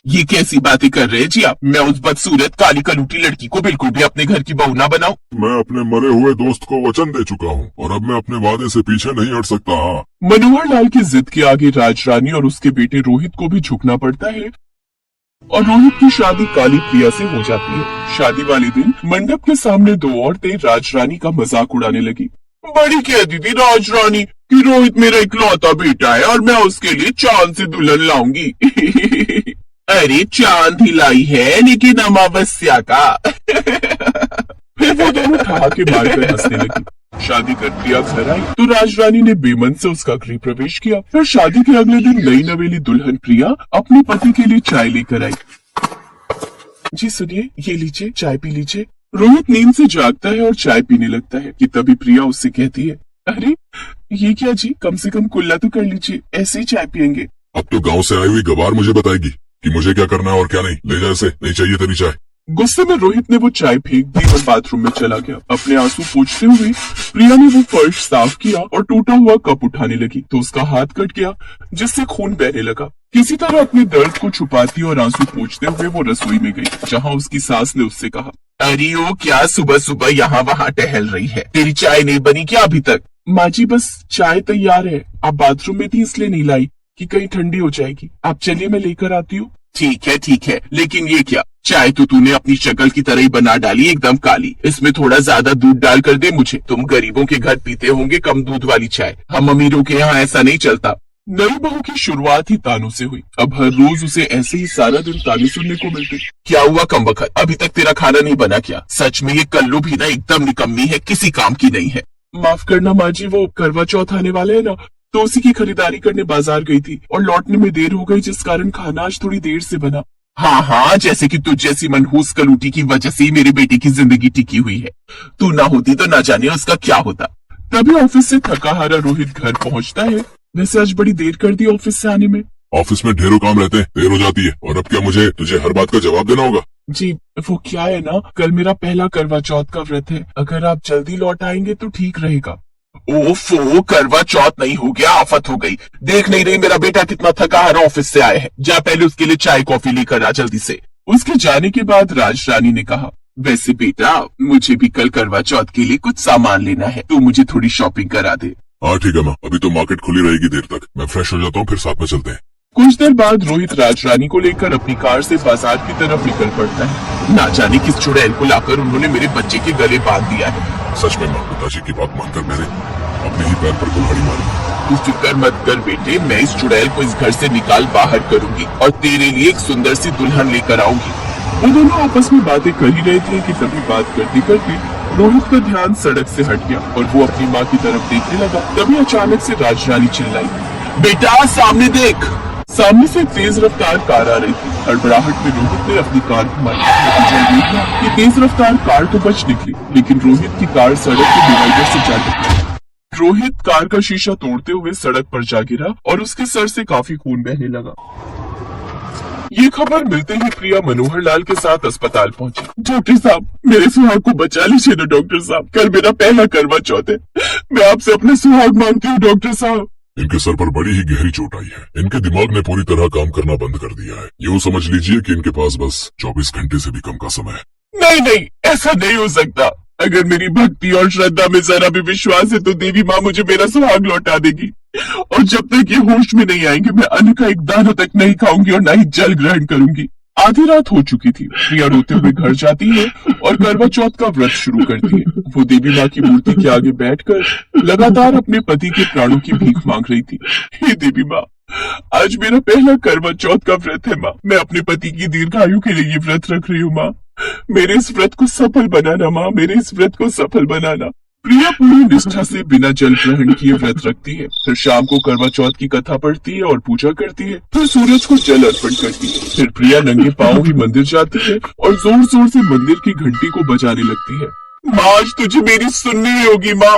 ये कैसी बातें कर रहे हैं जी आप? मैं उस बदसूरत काली कलूटी लड़की को बिल्कुल भी अपने घर की बहू ना बनाऊं। मैं अपने मरे हुए दोस्त को वचन दे चुका हूँ और अब मैं अपने वादे से पीछे नहीं हट सकता। हाँ, मनोहर लाल की जिद के आगे राजरानी और उसके बेटे रोहित को भी झुकना पड़ता है और रोहित की शादी काली प्रिया से हो जाती है। शादी वाले दिन मंडप के सामने दो औरतें राजरानी का मजाक उड़ाने लगी। बड़ी कहती थी राजरानी कि रोहित मेरा इकलौता बेटा है और मैं उसके लिए चांद से दुल्हन लाऊंगी। अरे चांद ही लाई है लेकिन अमावस्या का। फिर वो दोनों ठहाके मारकर हंसने लगी। शादी कर प्रिया घर आई तो राजरानी ने बेमन से उसका गृह प्रवेश किया। फिर शादी के अगले दिन नई नवेली दुल्हन प्रिया अपने पति के लिए चाय लेकर आई। जी सुनिए, ये लीजिए, चाय पी लीजिए। रोहित नींद से जागता है और चाय पीने लगता है कि तभी प्रिया उससे कहती है, अरे ये क्या जी, कम से कम कुल्ला तो कर लीजिए, ऐसे ही चाय पियेंगे। अब तो गांव से आई हुई गवार मुझे बताएगी कि मुझे क्या करना है और क्या नहीं। ले जा इसे, नहीं चाहिए तेरी चाय। गुस्से में रोहित ने वो चाय फेंक दी और बाथरूम में चला गया। अपने आंसू पोंछते हुए प्रिया ने वो फर्श साफ किया और टूटा हुआ कप उठाने लगी तो उसका हाथ कट गया जिससे खून बहने लगा। किसी तरह अपने दर्द को छुपाती और आंसू पोंछते हुए वो रसोई में गई जहाँ उसकी सास ने उससे कहा, अरे ओ क्या सुबह सुबह यहाँ वहाँ टहल रही है? तेरी चाय नहीं बनी क्या अभी तक? माँ जी बस चाय तैयार है, आप बाथरूम में थी इसलिए नहीं लाई कि कहीं ठंडी हो जाएगी। आप चलिए मैं लेकर आती हूँ। ठीक है, लेकिन ये क्या? चाय तो तूने अपनी शक्ल की तरह ही बना डाली, एकदम काली। इसमें थोड़ा ज्यादा दूध डाल कर दे मुझे। तुम गरीबों के घर पीते होंगे कम दूध वाली चाय, हम अमीरों के यहाँ ऐसा नहीं चलता। नई बहू की शुरुआत ही तानों से हुई। अब हर रोज उसे ऐसे ही सारा दिन ताने सुनने को मिलते। क्या हुआ कमबख्त, अभी तक तेरा खाना नहीं बना क्या? सच में ये कल्लू भी ना एकदम निकम्मी है, किसी काम की नहीं है। माफ करना माँ जी, वो करवा चौथ आने वाले है ना, तो उसी की खरीदारी करने बाजार गई थी और लौटने में देर हो गई जिस कारण खाना आज थोड़ी देर से बना। हाँ, जैसे कि तुझ जैसी मनहूस कलूटी की वजह से ही मेरी बेटी की जिंदगी टिकी हुई है। तू ना होती तो ना जाने उसका क्या होता। तभी ऑफिस से थका हारा रोहित घर पहुंचता है। वैसे आज बड़ी देर कर दी ऑफिस से आने में। ऑफिस में ढेरों काम रहते हैं, देर हो जाती है। और अब क्या मुझे तुझे हर बात का जवाब देना होगा? जी वो क्या है ना, कल मेरा पहला करवा चौथ का व्रत है, अगर आप जल्दी लौट आएंगे तो ठीक रहेगा। ओफो, करवा चौथ नहीं हो गया, आफत हो गई। देख नहीं रही मेरा बेटा कितना थका हारा ऑफिस से आया है? जा पहले उसके लिए चाय कॉफी लेकर आ जल्दी से। उसके जाने के बाद राजरानी ने कहा, वैसे बेटा मुझे भी कल करवा चौथ के लिए कुछ सामान लेना है, तू मुझे थोड़ी शॉपिंग करा दे। हाँ ठीक है माँ, अभी तो मार्केट खुली रहेगी देर तक। मैं फ्रेश हो जाता हूँ, फिर साथ में चलते हैं। कुछ देर बाद रोहित राजरानी को लेकर अपनी कार से बाजार की तरफ निकल पड़ता है। ना जाने किस चुड़ैल को लाकर उन्होंने मेरे बच्चे के गले बांध दिया है। सच में माँ, पिताजी की बात मानकर मैंने अपने ही पैर पर कुल्हाड़ी मारी। तू फिक्र मत कर बेटे, मैं इस चुड़ैल को इस घर से निकाल बाहर करूंगी और तेरे लिए एक सुंदर सी दुल्हन लेकर आऊंगी। वो दोनों आपस में बातें कर ही रहे थे कि तभी बात करते करते रोहित का ध्यान सड़क से हट गया और वो अपनी माँ की तरफ देखने लगा। तभी अचानक से राजरानी चिल्लाई, बेटा सामने देख। सामने से तेज रफ्तार कार आ रही थी। हड़बड़ाहट में रोहित ने अपनी कार घुमाई। नतीजा ये था कि तेज रफ्तार कार तो बच निकली, लेकिन रोहित की कार सड़क के डिवाइडर से जा टकराई। रोहित कार का शीशा तोड़ते हुए सड़क पर जा गिरा और उसके सर से काफी खून बहने लगा। ये खबर मिलते ही प्रिया मनोहर लाल के साथ अस्पताल पहुंची। डॉक्टर साहब, मेरे सुहाग को बचा लीजिए ना डॉक्टर साहब, कल मेरा पहला करवा चौथ है, मैं आपसे अपने सुहाग मांगती हूँ डॉक्टर साहब। इनके सर पर बड़ी ही गहरी चोट आई है। इनके दिमाग ने पूरी तरह काम करना बंद कर दिया है। यूँ समझ लीजिए कि इनके पास बस 24 घंटे से भी कम का समय है। नहीं, ऐसा नहीं हो सकता। अगर मेरी भक्ति और श्रद्धा में जरा भी विश्वास है तो देवी माँ मुझे मेरा सुहाग लौटा देगी। और जब तक ये होश में नहीं आएंगे मैं अन्न का एक दाना तक नहीं खाऊंगी और न ही जल ग्रहण करूंगी। आधी रात हो चुकी थी। प्रिया रोते हुए घर जाती है और करवा चौथ का व्रत शुरू करती है। वो देवी माँ की मूर्ति के आगे बैठकर लगातार अपने पति के प्राणों की भीख मांग रही थी। हे देवी माँ, आज मेरा पहला करवा चौथ का व्रत है माँ, मैं अपने पति की दीर्घायु के लिए ये व्रत रख रही हूँ माँ, मेरे इस व्रत को सफल बनाना माँ, मेरे इस व्रत को सफल बनाना। प्रिया पूरी निष्ठा से बिना जल ग्रहण किए व्रत रखती है। फिर शाम को करवा चौथ की कथा पढ़ती है और पूजा करती है। फिर सूरज को जल अर्पण करती है। फिर प्रिया नंगे पांव ही मंदिर जाती है और जोर जोर से मंदिर की घंटी को बजाने लगती है। माँ, आज तुझे मेरी सुननी ही होगी माँ,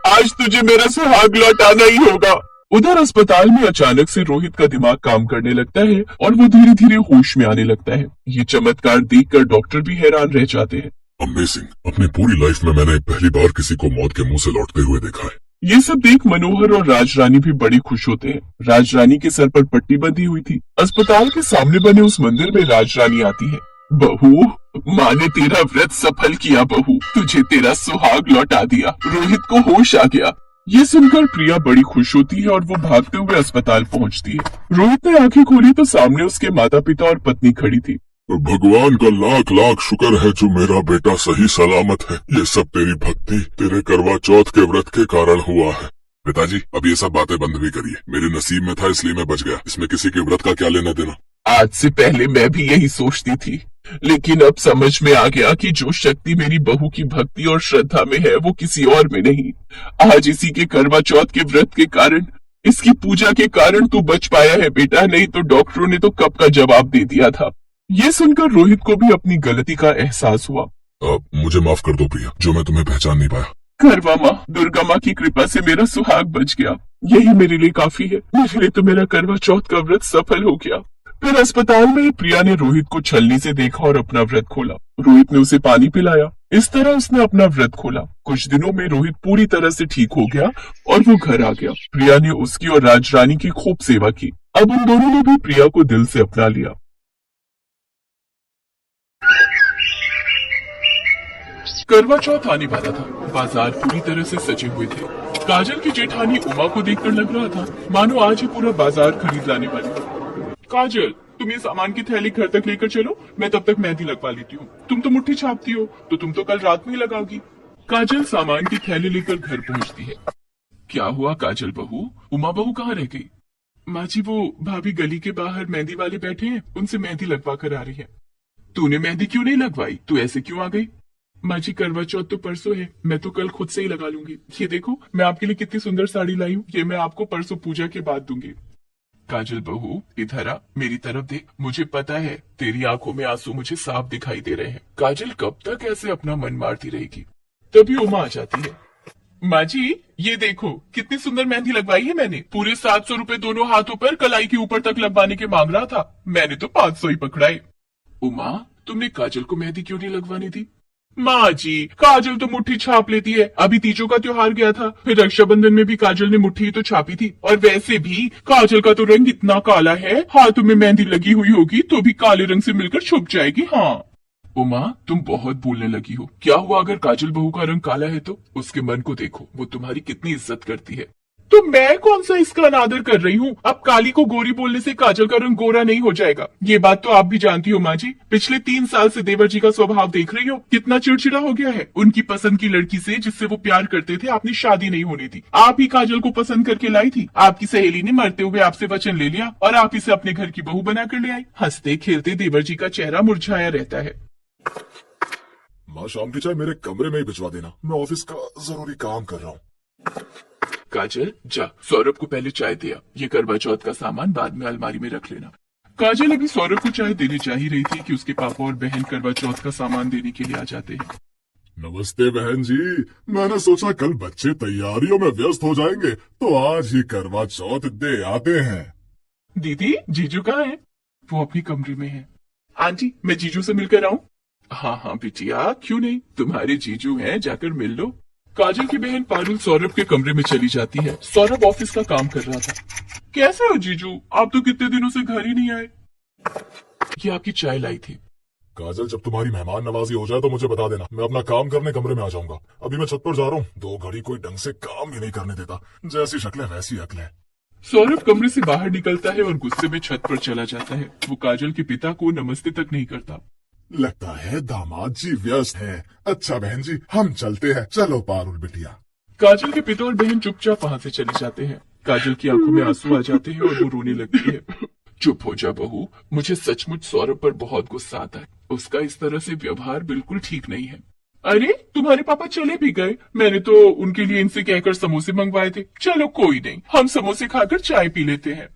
आज तुझे मेरा सुहाग लौटाना ही होगा। उधर अस्पताल में अचानक से रोहित का दिमाग काम करने लगता है और वो धीरे धीरे होश में आने लगता है। ये चमत्कार देखकर डॉक्टर भी हैरान रह जाते हैं। अमेजिंग, अपनी पूरी लाइफ में मैंने पहली बार किसी को मौत के मुंह से लौटते हुए देखा है। ये सब देख मनोहर और राजरानी भी बड़ी खुश होते हैं। राजरानी के सर पर पट्टी बंधी हुई थी। अस्पताल के सामने बने उस मंदिर में राजरानी आती है। बहू, माँ ने तेरा व्रत सफल किया बहू, तुझे तेरा सुहाग लौटा दिया, रोहित को होश आ गया। ये सुनकर प्रिया बड़ी खुश होती है और वो भागते हुए अस्पताल पहुंचती है। रोहित ने आंखें खोली तो सामने उसके माता पिता और पत्नी खड़ी थी। भगवान का लाख लाख शुक्र है जो मेरा बेटा सही सलामत है। ये सब तेरी भक्ति, तेरे करवा चौथ के व्रत के कारण हुआ है। पिताजी, अब ये सब बातें बंद भी करिए। मेरे नसीब में था इसलिए मैं बच गया, इसमें किसी के व्रत का क्या लेना देना। आज से पहले मैं भी यही सोचती थी, लेकिन अब समझ में आ गया कि जो शक्ति मेरी बहू की भक्ति और श्रद्धा में है वो किसी और में नहीं। आज इसी के करवा चौथ के व्रत के कारण, इसकी पूजा के कारण तू बच पाया है बेटा, नहीं तो डॉक्टरों ने तो कब का जवाब दे दिया था। ये सुनकर रोहित को भी अपनी गलती का एहसास हुआ। मुझे माफ कर दो प्रिया, जो मैं तुम्हें पहचान नहीं पाया। करवा माँ, दुर्गा माँ की कृपा से मेरा सुहाग बच गया, यही मेरे लिए काफी है। मेरे लिए तो मेरा करवा चौथ का व्रत सफल हो गया। फिर अस्पताल में प्रिया ने रोहित को छलनी से देखा और अपना व्रत खोला। रोहित ने उसे पानी पिलाया। इस तरह उसने अपना व्रत खोला। कुछ दिनों में रोहित पूरी तरह से ठीक हो गया और वो घर आ गया। प्रिया ने उसकी और राजरानी की खूब सेवा की। अब उन दोनों ने भी प्रिया को दिल से अपना लिया। करवा चौथ आने वाला था। बाजार पूरी तरह से सजे हुए थे। काजल की जेठानी उमा को देखकर लग रहा था मानो आज ही पूरा बाजार खरीद लाने वाली है। काजल, तुम ये सामान की थैली घर तक लेकर चलो, मैं तब तक मेहंदी लगवा लेती हूँ। तुम तो मुट्ठी छापती हो, तो तुम तो कल रात में ही लगाओगी। काजल सामान की थैली लेकर घर पहुँचती है। क्या हुआ काजल बहू, उमा बहू कहाँ रह गई? माँ जी, वो भाभी गली के बाहर मेहंदी वाले बैठे हैं, उनसे मेहंदी लगवा कर आ रही है। तूने मेहंदी क्यों नहीं लगवाई? तू ऐसे क्यों आ गई? माँ जी, करवा चौथ तो परसों है, मैं तो कल खुद से ही लगा लूंगी। ये देखो, मैं आपके लिए कितनी सुंदर साड़ी लाई हूँ, ये मैं आपको परसों पूजा के बाद दूंगी। काजल बहू, इधर आ, मेरी तरफ देख। मुझे पता है तेरी आंखों में आंसू मुझे साफ दिखाई दे रहे हैं। काजल कब तक ऐसे अपना मन मारती रहेगी? तभी उमा आ जाती है। माँ जी, ये देखो कितनी सुंदर मेहंदी लगवाई है मैंने। पूरे 700 रुपए दोनों हाथों पर कलाई के ऊपर तक लगवाने के मांग रहा था, मैंने तो 500 ही पकड़ाए। उमा, तुमने काजल को मेहंदी क्यों नहीं लगवानी थी? माँ जी, काजल तो मुट्ठी छाप लेती है। अभी तीजों का त्योहार गया था, फिर रक्षाबंधन में भी काजल ने मुट्ठी तो छापी थी। और वैसे भी काजल का तो रंग इतना काला है, हाथों में मेहंदी लगी हुई होगी तो भी काले रंग से मिलकर छुप जाएगी। हाँ उमा, तुम बहुत बोलने लगी हो। क्या हुआ अगर काजल बहू का रंग काला है तो? उसके मन को देखो, वो तुम्हारी कितनी इज्जत करती है। तो मैं कौन सा इसका अनादर कर रही हूँ? अब काली को गोरी बोलने से काजल का रंग गोरा नहीं हो जाएगा। ये बात तो आप भी जानती हो माँ जी। पिछले 3 साल से देवर जी का स्वभाव देख रही हो, कितना चिड़चिड़ा हो गया है। उनकी पसंद की लड़की से, जिससे वो प्यार करते थे, आपने शादी नहीं होनी थी। आप ही काजल को पसंद करके लाई थी। आपकी सहेली ने मरते हुए आपसे वचन ले लिया और आप इसे अपने घर की बहू बनाकर ले आई। हंसते खेलते देवर जी का चेहरा मुरझाया रहता है। माँ, शाम की चाय मेरे कमरे में ही भिजवा देना, मैं ऑफिस का जरूरी काम कर रहा हूँ। काजल, जा सौरभ को पहले चाय दिया। ये करवा चौथ का सामान बाद में अलमारी में रख लेना। काजल अभी सौरभ को चाय देने जा ही रही थी कि उसके पापा और बहन करवा चौथ का सामान देने के लिए आ जाते हैं। नमस्ते बहन जी, मैंने सोचा कल बच्चे तैयारियों में व्यस्त हो जाएंगे तो आज ही करवा चौथ दे आते हैं। दीदी, जीजू कहाँ है? वो अपनी कमरे में है। आंटी, मैं जीजू से मिलकर आऊं? हाँ हाँ बिटिया, क्यों नहीं, तुम्हारे जीजू हैं, जाकर मिल लो। काजल की बहन पारुल सौरभ के कमरे में चली जाती है। सौरभ ऑफिस का काम कर रहा था। कैसे हो जीजू? आप तो कितने दिनों से घर ही नहीं आए। ये आपकी चाय लाई थी। काजल, जब तुम्हारी मेहमान नवाजी हो जाए तो मुझे बता देना, मैं अपना काम करने कमरे में आ जाऊंगा। अभी मैं छत पर जा रहा हूँ, 2 घड़ी कोई ढंग से काम भी नहीं करने देता। जैसी शक्लें वैसी अकलें। सौरभ कमरे से बाहर निकलता है और गुस्से में छत पर चला जाता है। वो काजल के पिता को नमस्ते तक नहीं करता। लगता है दामाद जी व्यस्त है। अच्छा बहन जी, हम चलते हैं। चलो पारुल बिटिया। काजल के पिता और बहन चुपचाप वहाँ से चले जाते हैं। काजल की आंखों में आंसू आ जाते हैं और वो रोने लगती है। चुप हो जा बहू, मुझे सचमुच सौरभ पर बहुत गुस्सा आता है। उसका इस तरह से व्यवहार बिल्कुल ठीक नहीं है। अरे, तुम्हारे पापा चले भी गए। मैंने तो उनके लिए इनसे कहकर समोसे मंगवाए थे। चलो कोई नहीं, हम समोसे खाकर चाय पी लेते हैं।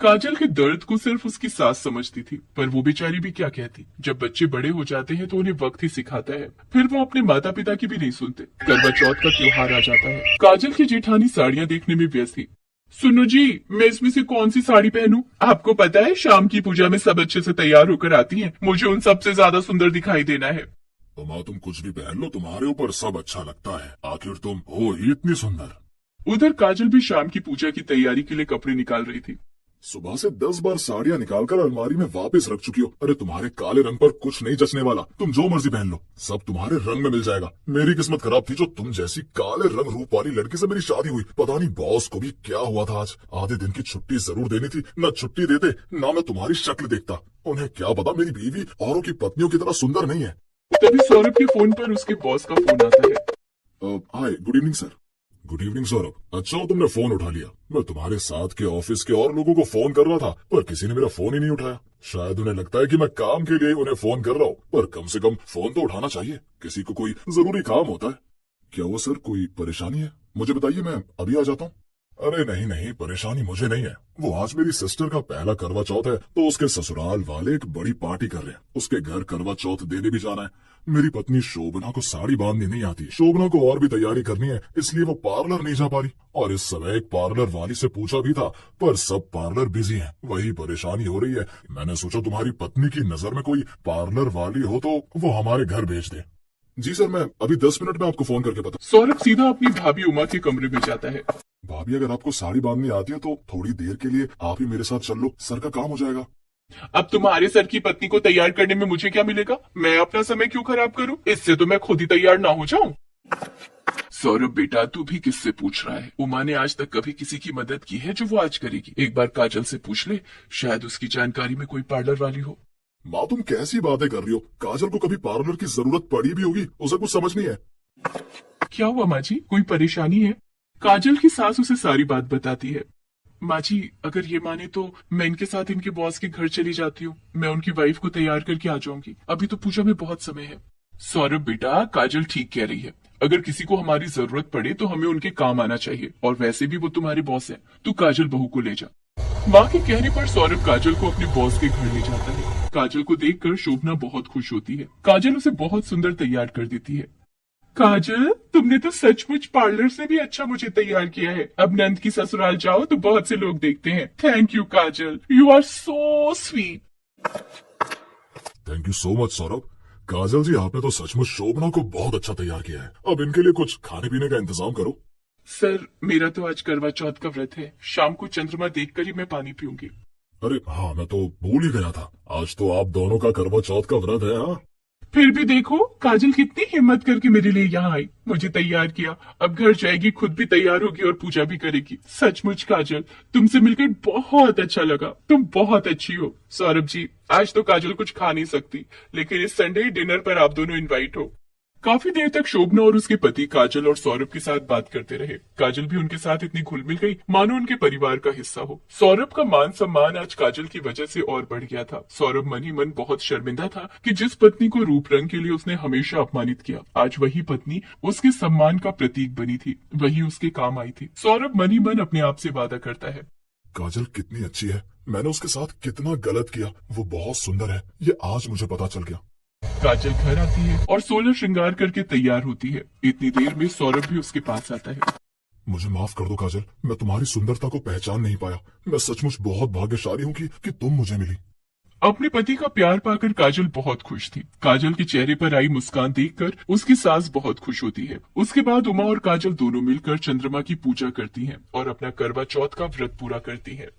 काजल के दर्द को सिर्फ उसकी सास समझती थी, पर वो बेचारी भी क्या कहती। जब बच्चे बड़े हो जाते हैं तो उन्हें वक्त ही सिखाता है। फिर वो अपने माता पिता की भी नहीं सुनते। करवा चौथ का त्योहार आ जाता है। काजल की जेठानी साड़ियाँ देखने में व्यस्त थी। सुनो जी, मैं इसमें से कौन सी साड़ी पहनूं? आपको पता है शाम की पूजा में सब अच्छे से तैयार होकर आती हैं। मुझे उन सबसे ज्यादा सुंदर दिखाई देना है। तो माँ, तुम कुछ भी पहन लो, तुम्हारे ऊपर सब अच्छा लगता है। आखिर तुम हो ही इतनी सुंदर। उधर काजल भी शाम की पूजा की तैयारी के लिए कपड़े निकाल रही थी। सुबह से 10 बार साड़ियाँ निकालकर अलमारी में वापस रख चुकी हो। अरे तुम्हारे काले रंग पर कुछ नहीं जचने वाला, तुम जो मर्जी पहन लो, सब तुम्हारे रंग में मिल जाएगा। मेरी किस्मत खराब थी जो तुम जैसी काले रंग रूप वाली लड़की से मेरी शादी हुई। पता नहीं बॉस को भी क्या हुआ था आज, आधे दिन की छुट्टी जरूर देनी थी, न छुट्टी देते न मैं तुम्हारी शक्ल देखता। उन्हें क्या पता मेरी बीवी औरों की पत्नियों की तरह सुंदर नहीं है। तभी सौरभ के फोन पर उसके बॉस का फोन आता है। Hi, good evening sir. Good evening Saurabh. अच्छा तुमने फोन उठा लिया। मैं तुम्हारे साथ के ऑफिस के और लोगों को फोन कर रहा था, पर किसी ने मेरा फोन ही नहीं उठाया। शायद उन्हें लगता है कि मैं काम के लिए उन्हें फोन कर रहा हूँ, पर कम से कम फोन तो उठाना चाहिए, किसी को कोई जरूरी काम होता है। क्या हुआ सर, कोई परेशानी है? मुझे बताइए, मैं अभी आ जाता हूँ। अरे नहीं नहीं, परेशानी मुझे नहीं है। वो आज मेरी सिस्टर का पहला करवा चौथ है, तो उसके ससुराल वाले एक बड़ी पार्टी कर रहे हैं। उसके घर करवा चौथ देने भी जाना है। मेरी पत्नी शोभना को साड़ी बांधनी नहीं आती, शोभना को और भी तैयारी करनी है, इसलिए वो पार्लर नहीं जा पा रही। और इस समय एक पार्लर वाली से पूछा भी था, पर सब पार्लर बिजी हैं। वही परेशानी हो रही है। मैंने सोचा तुम्हारी पत्नी की नजर में कोई पार्लर वाली हो तो वो हमारे घर भेज दे। जी सर, मैं अभी 10 मिनट में आपको फोन करके बता। सौरभ सीधा अपनी भाभी उमा के कमरे में जाता है। भाभी, अगर आपको साड़ी बांधनी आती है तो थोड़ी देर के लिए आप ही मेरे साथ चल लो, सर का काम हो जाएगा। अब तुम्हारे सर की पत्नी को तैयार करने में मुझे क्या मिलेगा? मैं अपना समय क्यों खराब करूं? इससे तो मैं खुद ही तैयार ना हो जाऊं। सौरभ बेटा, तू भी किससे पूछ रहा है? उमा ने आज तक कभी किसी की मदद की है जो वो आज करेगी? एक बार काजल से पूछ ले, शायद उसकी जानकारी में कोई पार्लर वाली हो। माँ, तुम कैसी बातें कर रही हो? काजल को कभी पार्लर की जरूरत पड़ी भी होगी, उसे कुछ समझ नहीं है। क्या हुआ माँ जी, कोई परेशानी है? काजल की सास उसे सारी बात बताती है। माँ जी, अगर ये माने तो मैं इनके साथ इनके बॉस के घर चली जाती हूँ। मैं उनकी वाइफ को तैयार करके आ जाऊंगी, अभी तो पूजा में बहुत समय है। सौरभ बेटा, काजल ठीक कह रही है। अगर किसी को हमारी जरूरत पड़े तो हमें उनके काम आना चाहिए, और वैसे भी वो तुम्हारे बॉस है। तू काजल बहू को ले जा। माँ के कहने पर सौरभ काजल को अपने बॉस के घर ले जाता है। काजल को देखकर शोभना बहुत खुश होती है। काजल उसे बहुत सुंदर तैयार कर देती है। काजल, तुमने तो सचमुच पार्लर से भी अच्छा मुझे तैयार किया है। अब नंद की ससुराल जाओ तो बहुत से लोग देखते हैं। Thank you Kajal, you are so sweet. Thank you so much Saurabh. Kajal ji, आपने तो सचमुच शोभना को बहुत अच्छा तैयार किया है। अब इनके लिए कुछ खाने पीने का इंतजाम करो। सर, मेरा तो आज करवा चौथ का व्रत है। शाम को चंद्रमा देखकर ही मैं पानी पीऊंगी। अरे हाँ, मैं तो भूल ही गया था, आज तो आप दोनों का करवा चौथ का व्रत है। हाँ, फिर भी देखो काजल कितनी हिम्मत करके मेरे लिए यहाँ आई, मुझे तैयार किया। अब घर जाएगी, खुद भी तैयार होगी और पूजा भी करेगी। सचमुच काजल, तुमसे मिलकर बहुत अच्छा लगा। तुम बहुत अच्छी हो। सौरभ जी, आज तो काजल कुछ खा नहीं सकती, लेकिन इस संडे डिनर पर आप दोनों इनवाइट हो। काफी देर तक शोभना और उसके पति काजल और सौरभ के साथ बात करते रहे। काजल भी उनके साथ इतनी घुल मिल गई मानो उनके परिवार का हिस्सा हो। सौरभ का मान सम्मान आज काजल की वजह से और बढ़ गया था। सौरभ मन ही मन बहुत शर्मिंदा था कि जिस पत्नी को रूप रंग के लिए उसने हमेशा अपमानित किया, आज वही पत्नी उसके सम्मान का प्रतीक बनी थी, वही उसके काम आई थी। सौरभ मन ही मन अपने आप से वादा करता है, काजल कितनी अच्छी है, मैंने उसके साथ कितना गलत किया। वो बहुत सुंदर है, ये आज मुझे पता चल गया। काजल घर आती है और सोलह श्रृंगार करके तैयार होती है। इतनी देर में सौरभ भी उसके पास आता है। मुझे माफ कर दो काजल, मैं तुम्हारी सुंदरता को पहचान नहीं पाया। मैं सचमुच बहुत भाग्यशाली हूँ कि तुम मुझे मिली। अपने पति का प्यार पाकर काजल बहुत खुश थी। काजल के चेहरे पर आई मुस्कान देखकर उसकी सास बहुत खुश होती है। उसके बाद उमा और काजल दोनों मिलकर चंद्रमा की पूजा करती हैं और अपना करवा चौथ का व्रत पूरा करती है।